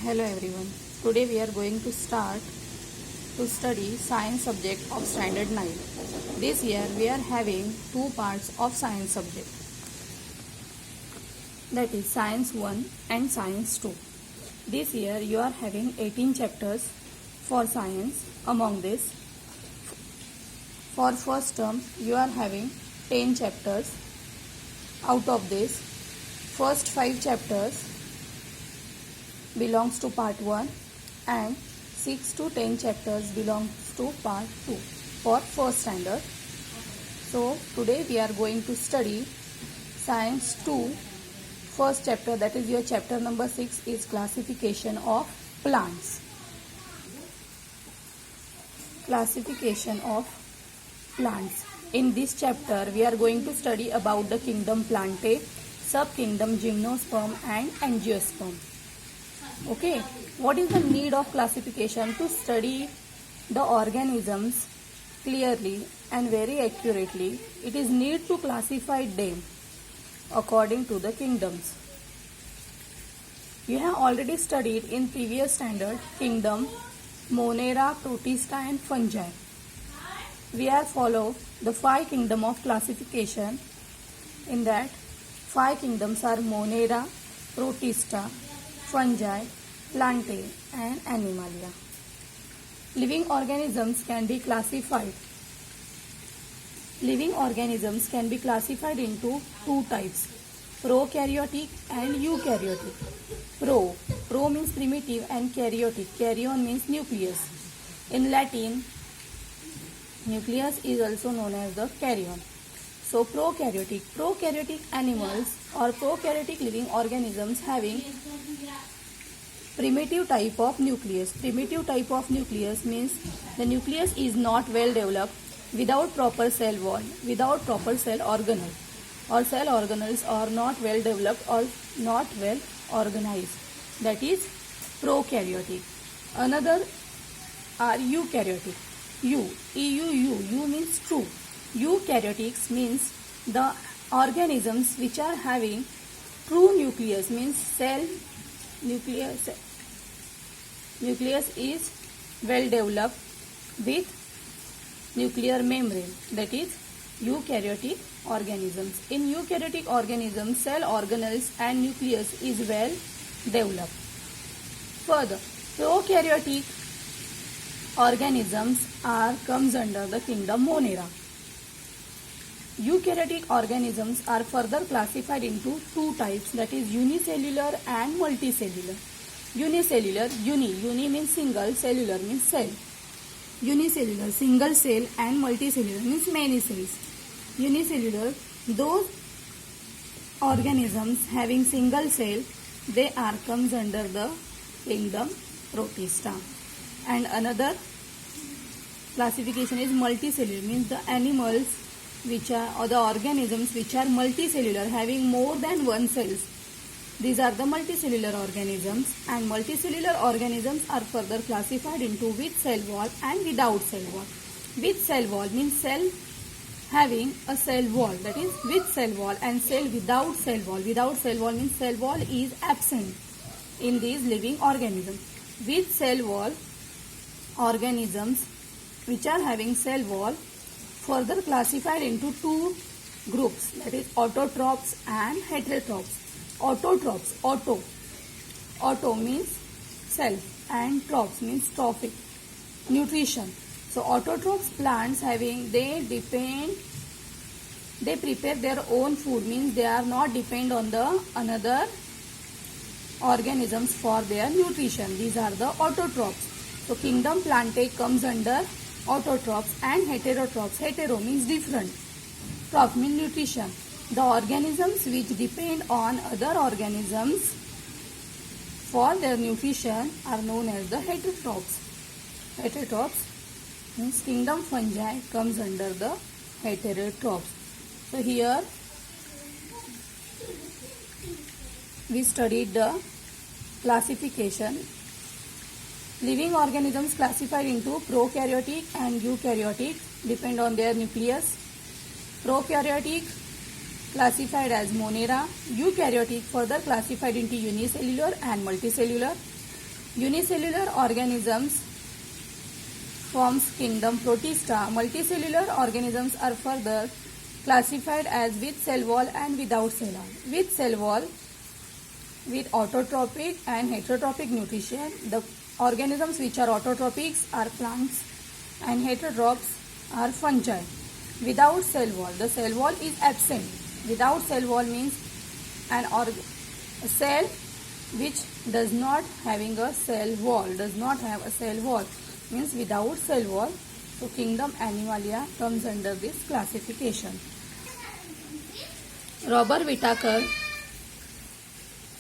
Hello everyone. Today we are going to start to study science subject of standard 9. This year we are having two parts of science subject, that is science 1 and science 2. This year you are having 18 chapters for science. Among this, for first term you are having 10 chapters. Out of this, first 5 chapters belongs to part 1 and 6 to 10 chapters belongs to part 2 for first standard. So today we are going to study science 2 first chapter, that is your chapter number 6 is classification of plants. Classification of plants. In this chapter we are going to study about the kingdom Plantae, subkingdom Gymnosperm and Angiosperm. Okay, what is the need of classification? To study the organisms clearly and very accurately, it is need to classify them according to the kingdoms. You have already studied in previous standard kingdom Monera, Protista and Fungi. We have followed the 5 kingdom of classification. In that 5 kingdoms are Monera, Protista, Fungi, Plantae and Animalia. Living organisms can be classified. Living organisms can be classified into two types, prokaryotic and eukaryotic. Pro means primitive and karyotic. Karyon means nucleus. In Latin, nucleus is also known as the karyon. So prokaryotic animals or prokaryotic living organisms having primitive type of nucleus. Primitive type of nucleus means the nucleus is not well developed, without proper cell wall, without proper cell organelle, or cell organelles are not well developed or not well organized. That is prokaryotic. Another are eukaryotic. Eu means true. Eukaryotics means the organisms which are having true nucleus, means cell nucleus is well developed with nuclear membrane, that is eukaryotic organisms. In eukaryotic organisms, cell organelles and nucleus is well developed. Further, prokaryotic organisms comes under the kingdom Monera. Eukaryotic organisms are further classified into two types, that is unicellular and multicellular. Unicellular, uni means single, cellular means cell. Unicellular, single cell and multicellular means many cells. Unicellular, those organisms having single cell, they comes under the kingdom Protista. And another classification is multicellular, means the animals which are, or the organisms which are multicellular, having more than one cells. These are the multicellular organisms, and multicellular organisms are further classified into with cell wall and without cell wall. With cell wall means cell having a cell wall, that is with cell wall, and cell without cell wall. Without cell wall means cell wall is absent in these living organisms. With cell wall organisms which are having cell wall further classified into two groups, that is autotrophs and heterotrophs. Autotrophs, auto means self and trophs means trophic, nutrition. So autotrophs plants having, they prepare their own food, means they are not depend on the another organisms for their nutrition. These are the autotrophs. So kingdom Plantae comes under autotrophs and heterotrophs. Hetero means different, troph means nutrition. The organisms which depend on other organisms for their nutrition are known as the heterotrophs. Heterotrophs means kingdom Fungi comes under the heterotrophs. So here we studied the classification. Living organisms classified into prokaryotic and eukaryotic, depend on their nucleus. Prokaryotic classified as Monera, eukaryotic further classified into unicellular and multicellular. Unicellular organisms forms kingdom Protista. Multicellular organisms are further classified as with cell wall and without cell wall. With cell wall, with autotrophic and heterotrophic nutrition. The organisms which are autotrophics are plants and heterotrophs are fungi. Without cell wall, the cell wall is absent. Without cell wall means a cell which does not having a cell wall, does not have a cell wall, means without cell wall. So kingdom Animalia comes under this classification. Robert Whittaker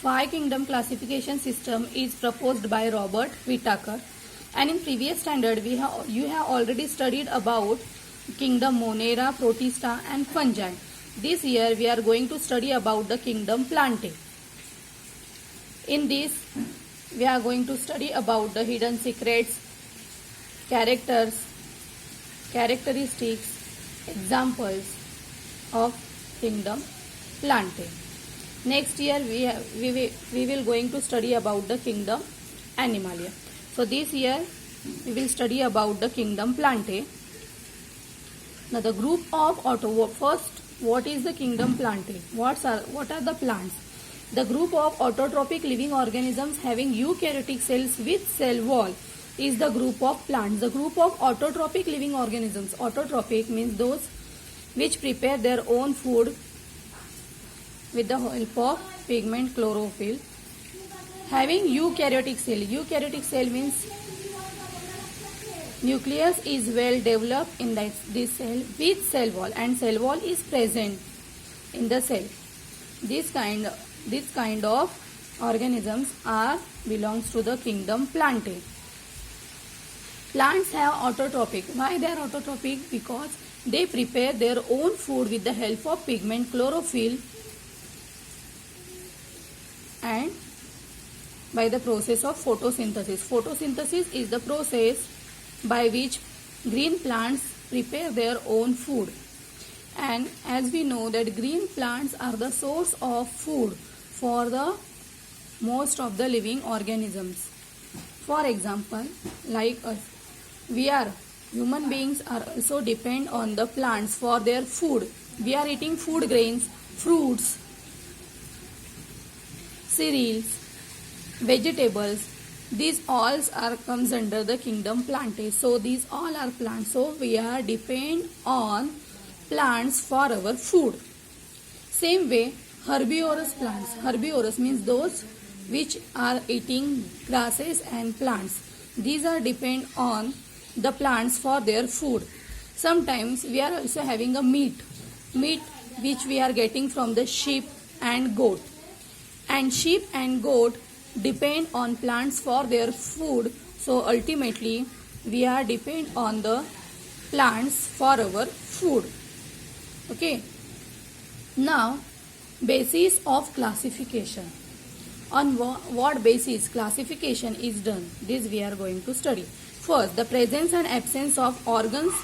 5 kingdom classification system is proposed by Robert Whittaker, and in previous standard you have already studied about kingdom Monera, Protista and fungi. This year we are going to study about the kingdom Plantae. In this we are going to study about the hidden secrets, characters, characteristics, examples of kingdom Plantae. Next year we will going to study about the kingdom Animalia. So this year we will study about the kingdom Plantae. Now the group of first, what is the kingdom Plantae? What are the plants? The group of autotrophic living organisms having eukaryotic cells with cell wall is the group of plants. The group of autotrophic living organisms. Autotrophic means those which prepare their own food with the help of pigment chlorophyll. Having eukaryotic cell. Eukaryotic cell means nucleus is well developed in this cell with cell wall, and cell wall is present in the cell. This kind of organisms belongs to the kingdom Plantae. Plants have autotrophic. Why they are autotrophic? Because they prepare their own food with the help of pigment chlorophyll and by the process of photosynthesis. Photosynthesis is the process by which green plants prepare their own food. And as we know that green plants are the source of food for the most of the living organisms. For example, like us, human beings are also depend on the plants for their food. We are eating food grains, fruits, cereals, vegetables. These all comes under the kingdom Plantae. So these all are plants. So we are depend on plants for our food. Same way, herbivorous plants. Herbivorous means those which are eating grasses and plants. These are depend on the plants for their food. Sometimes we are also having a meat which we are getting from the sheep and goat. And sheep and goat depend on plants for their food. So ultimately we are depend on the plants for our food. Okay. Now, basis of classification. On what basis classification is done? This we are going to study. First, the presence and absence of organs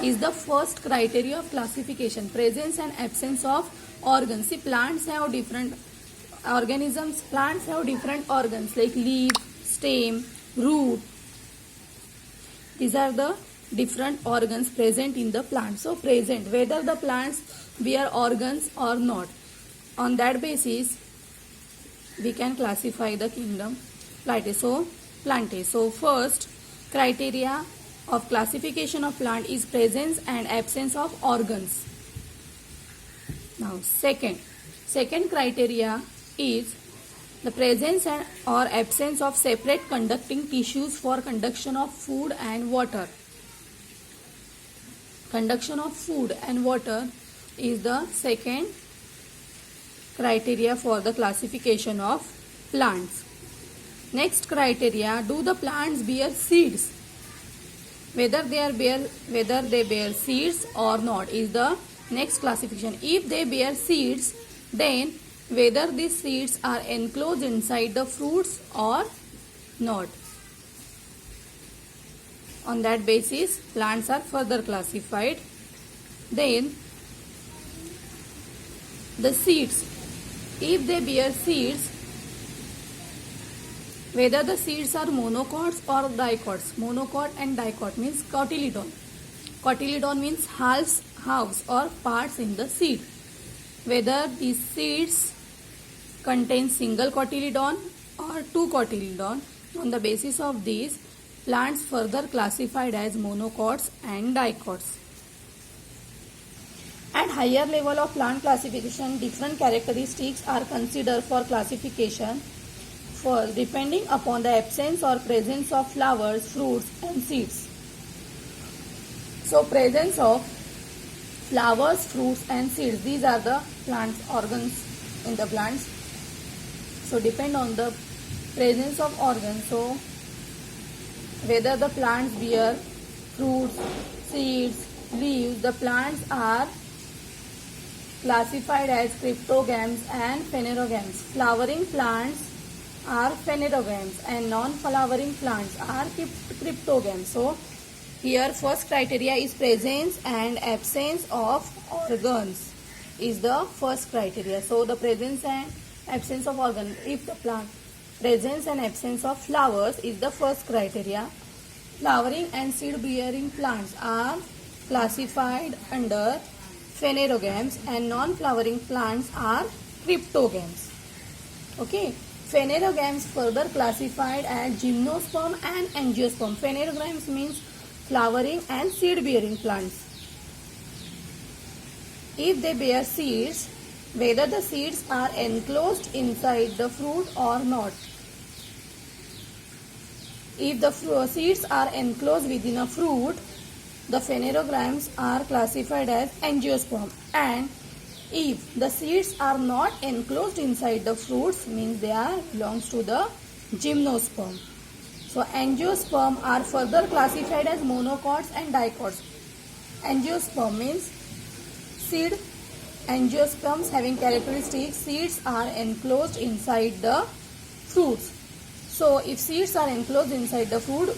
is the first criteria of classification. Presence and absence of organs. See, plants have different organisms. Plants have different organs like leaf, stem, root. These are the different organs present in the plant. So present, whether the plants bear organs or not. On that basis, we can classify the kingdom Plantae. So first criteria of classification of plant is presence and absence of organs. Now second criteria is the presence and or absence of separate conducting tissues for conduction of food and water. Conduction of food and water is the second criteria for the classification of plants. Next criteria, do the plants bear seeds? Whether they bear seeds or not is the next classification. If they bear seeds, then whether these seeds are enclosed inside the fruits or not. On that basis, plants are further classified. Then the seeds. If they bear seeds, whether the seeds are monocots or dicots. Monocot and dicot means cotyledon. Cotyledon means halves or parts in the seed. Whether these seeds contain single cotyledon or two cotyledon. On the basis of these, plants further classified as monocots and dicots. At higher level of plant classification, different characteristics are considered for classification. First, depending upon the absence or presence of flowers, fruits and seeds. So, presence of flowers, fruits and seeds, these are the plants organs in the plants. So, depend on the presence of organs. So, whether the plants bear fruits, seeds, leaves, the plants are classified as cryptogams and phanerogams. Flowering plants are phanerogams and non-flowering plants are cryptogams. So, here first criteria is presence and absence of organs is the first criteria. So, the presence and absence of organ. If the plant presence and absence of flowers is the first criteria. Flowering and seed bearing plants are classified under phanerogams and non-flowering plants are cryptogams. Okay. Phanerogams further classified as gymnosperm and angiosperm. Phanerogams means flowering and seed bearing plants. If they bear seeds, whether the seeds are enclosed inside the fruit or not. If the seeds are enclosed within a fruit, the phanerogams are classified as angiosperm, and if the seeds are not enclosed inside the fruits, means they are belongs to the gymnosperm. So angiosperm are further classified as monocots and dicots. Angiosperm means seed. Angiosperms having characteristics, seeds are enclosed inside the fruits. So if seeds are enclosed inside the fruit,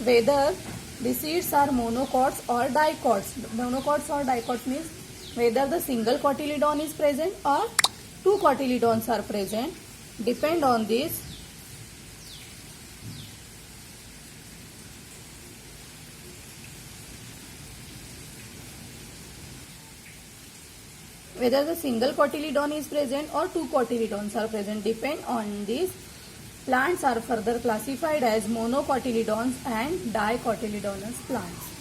whether the seeds are monocots or dicots. Monocots or dicots means whether the single cotyledon is present or two cotyledons are present. Depend on this. Whether the single cotyledon is present or two cotyledons are present. Depend on this. Plants are further classified as monocotyledons and dicotyledonous plants.